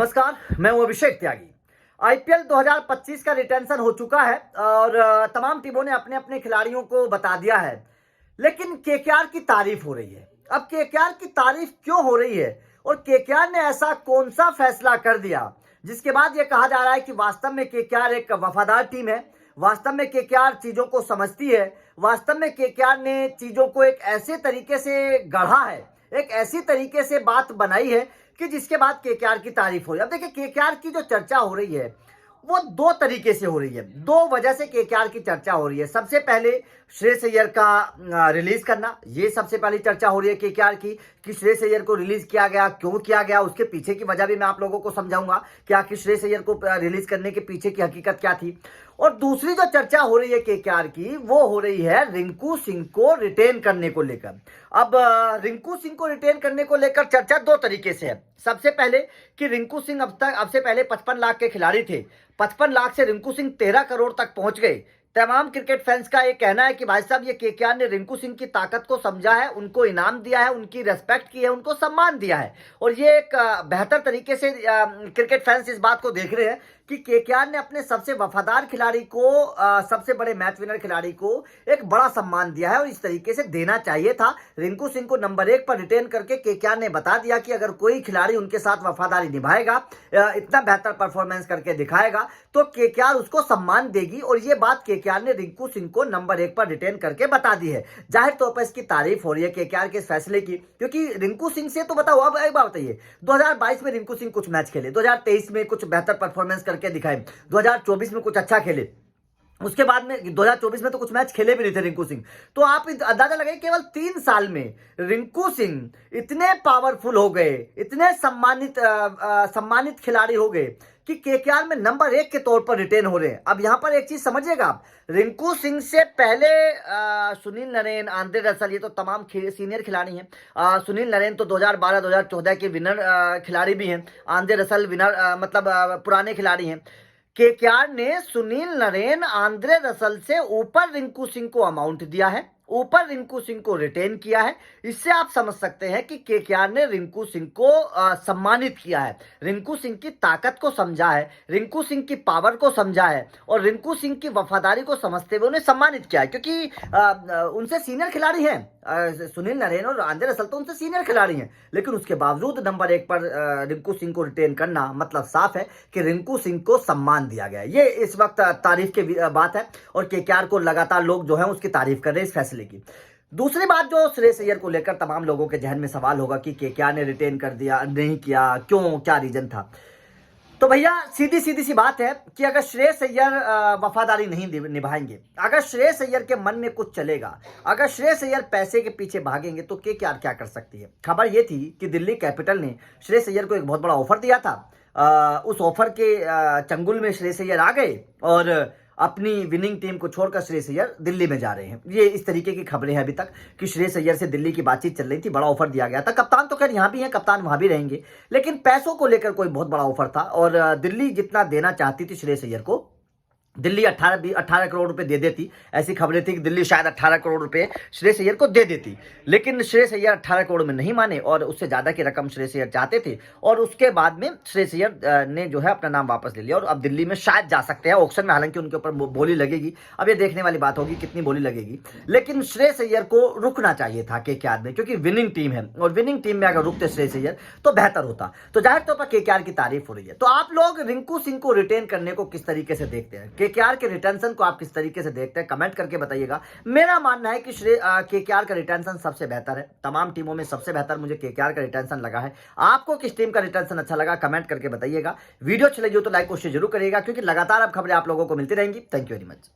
नमस्कार, मैं हूं अभिषेक त्यागी। आईपीएल 2025 का रिटेंशन हो चुका है और तमाम टीमों ने अपने अपने खिलाड़ियों को बता दिया है, लेकिन केकेआर की तारीफ हो रही है। अब केकेआर की तारीफ क्यों हो रही है और केकेआर ने ऐसा कौन सा फैसला कर दिया जिसके बाद यह कहा जा रहा है कि वास्तव में केकेआर एक वफादार टीम है, वास्तव में केकेआर चीजों को समझती है, वास्तव में केकेआर ने चीजों को एक ऐसे तरीके से गढ़ा है, एक ऐसी तरीके से बात बनाई है कि जिसके बाद केकेआर की तारीफ हो रही है। अब देखिए, केकेआर की जो चर्चा हो रही है वो दो तरीके से हो रही है, दो वजह से केकेआर की चर्चा हो रही है। सबसे पहले श्रेयस अय्यर का रिलीज करना, ये सबसे पहली चर्चा हो रही है केकेआर की कि श्रेयस अय्यर को रिलीज किया गया, क्यों किया गया, उसके पीछे की वजह भी मैं आप लोगों को समझाऊंगा कि आखिर श्रेयस अय्यर को रिलीज करने के पीछे की हकीकत क्या थी। और दूसरी जो चर्चा हो रही है केकेआर की वो हो रही है रिंकू सिंह को रिटेन करने को लेकर। अब रिंकू सिंह को रिटेन करने को लेकर चर्चा दो तरीके से है। सबसे पहले कि रिंकू सिंह अब से पहले 55 लाख के खिलाड़ी थे, 55 लाख से रिंकू सिंह 13 करोड़ तक पहुंच गए। तमाम क्रिकेट फैंस का ये कहना है कि भाई साहब, ये केकेआर ने रिंकू सिंह की ताकत को समझा है, उनको इनाम दिया है, उनकी रेस्पेक्ट की है, उनको सम्मान दिया है। और ये एक बेहतर तरीके से क्रिकेट फैंस इस बात को देख रहे हैं कि केकेआर ने अपने सबसे वफादार खिलाड़ी को, सबसे बड़े मैच विनर खिलाड़ी को एक बड़ा सम्मान दिया है और इस तरीके से देना चाहिए था। रिंकू सिंह को नंबर 1 पर रिटेन करके केकेआर ने बता दिया कि अगर कोई खिलाड़ी उनके साथ वफादारी निभाएगा, इतना बेहतर परफॉर्मेंस करके दिखाएगा, तो केकेआर उसको सम्मान देगी। और ये बात केकेआर ने रिंकू सिंह को नंबर 1 पर रिटेन करके बता दी है। जाहिर तौर पर इसकी तारीफ हो रही है केकेआर के इस फैसले की, क्योंकि रिंकू सिंह से तो बताओ, अब एक बात बताइए, 2022 में रिंकू सिंह कुछ मैच खेले, 2023 में कुछ बेहतर परफॉर्मेंस करके दिखाए, 2024 में कुछ अच्छा खेले, उसके बाद में 2024 में तो कुछ मैच खेले भी नहीं थे रिंकू सिंह। तो आप अंदाजा लगाइए, केवल 3 साल में रिंकू सिंह इतने पावरफुल हो गए, इतने सम्मानित खिलाड़ी हो गए कि केकेआर में नंबर 1 के तौर पर रिटेन हो रहे हैं। अब यहां पर एक चीज समझिएगा आप, रिंकू सिंह से पहले सुनील नरेन, आंद्रे रसल, ये तो तमाम सीनियर खिलाड़ी हैं। सुनील नरेन तो 2012-2014 के विनर खिलाड़ी भी हैं, आंद्रे रसल विनर मतलब पुराने खिलाड़ी हैं। केकेआर ने सुनील नरेन, आंद्रे रसल से ऊपर रिंकू सिंह को अमाउंट दिया है, ऊपर रिंकू सिंह को रिटेन किया है। इससे आप समझ सकते हैं कि केकेआर ने रिंकू सिंह को सम्मानित किया है, रिंकू सिंह की ताकत को समझा है, रिंकू सिंह की पावर को समझा है और रिंकू सिंह की वफादारी को समझते हुए उन्हें सम्मानित किया है। क्योंकि उनसे सीनियर खिलाड़ी हैं, सुनील नरेन और आंद्रे रसल तो उनसे सीनियर खिलाड़ी हैं, लेकिन उसके बावजूद नंबर 1 पर रिंकू सिंह को रिटेन करना मतलब साफ है कि रिंकू सिंह को सम्मान दिया गया है। ये इस वक्त तारीफ की बात है और केकेआर को लगातार लोग जो है उसकी तारीफ कर रहे हैं इस फैसले की। दूसरी बात जो श्रेयस अय्यर को लेकर तमाम लोगों के जहन में सवाल होगा कि केकेआर ने रिटेन कर दिया, नहीं किया, क्यों, क्या रीजन था। तो भैया, सीधी सी बात है कि अगर श्रेयस अय्यर वफादारी नहीं निभाएंगे, अगर श्रेयस अय्यर के मन में कुछ चलेगा, अगर श्रेयस अय्यर पैसे के पीछे भागेंगे, तो केकेआर क्या कर सकती है। खबर ये थी कि दिल्ली कैपिटल ने श्रेयस अय्यर को एक बहुत बड़ा ऑफर दिया था। उस ऑफर के चंगुल में श्रेयस अय्यर आ गए और अपनी विनिंग टीम को छोड़कर श्रेयस अय्यर दिल्ली में जा रहे हैं। ये इस तरीके की खबरें हैं अभी तक कि श्रेयस अय्यर से दिल्ली की बातचीत चल रही थी, बड़ा ऑफर दिया गया था। कप्तान तो खैर यहाँ भी है, कप्तान वहां भी रहेंगे, लेकिन पैसों को लेकर कोई बहुत बड़ा ऑफर था और दिल्ली जितना देना चाहती थी श्रेयस अय्यर को, दिल्ली 18 करोड़ रुपए दे देती। ऐसी खबरें थी कि दिल्ली शायद 18 करोड़ रुपए श्रेयस अय्यर को दे देती, लेकिन श्रेयस अय्यर 18 करोड़ में नहीं माने और उससे ज्यादा की रकम श्रेयस अय्यर चाहते थे। और उसके बाद में श्रेयस अय्यर ने जो है अपना नाम वापस ले लिया और अब दिल्ली में शायद जा सकते हैं ऑक्शन में। हालांकि उनके ऊपर बोली लगेगी, अब ये देखने वाली बात होगी कितनी बोली लगेगी, लेकिन श्रेयस अय्यर को रुकना चाहिए था केकेआर में, क्योंकि विनिंग टीम है और विनिंग टीम में अगर रुकते श्रेयस अय्यर तो बेहतर होता। तो जाहिर तौर पर केकेआर की तारीफ हो रही है। तो आप लोग रिंकू सिंह को रिटेन करने को किस तरीके से देखते हैं, केकेआर के रिटेंशन को आप किस तरीके से देखते हैं, कमेंट करके बताइएगा। मेरा मानना है कि केकेआर का रिटेंशन सबसे बेहतर है, तमाम टीमों में सबसे बेहतर मुझे केकेआर का रिटेंशन लगा है। आपको किस टीम का रिटेंशन अच्छा लगा, कमेंट करके बताइएगा। वीडियो अच्छी लगी हो तो लाइक कोशिश जरूर करिएगा, क्योंकि लगातार अब खबरें आप लोगों को मिलती रहेंगी। Thank you very much.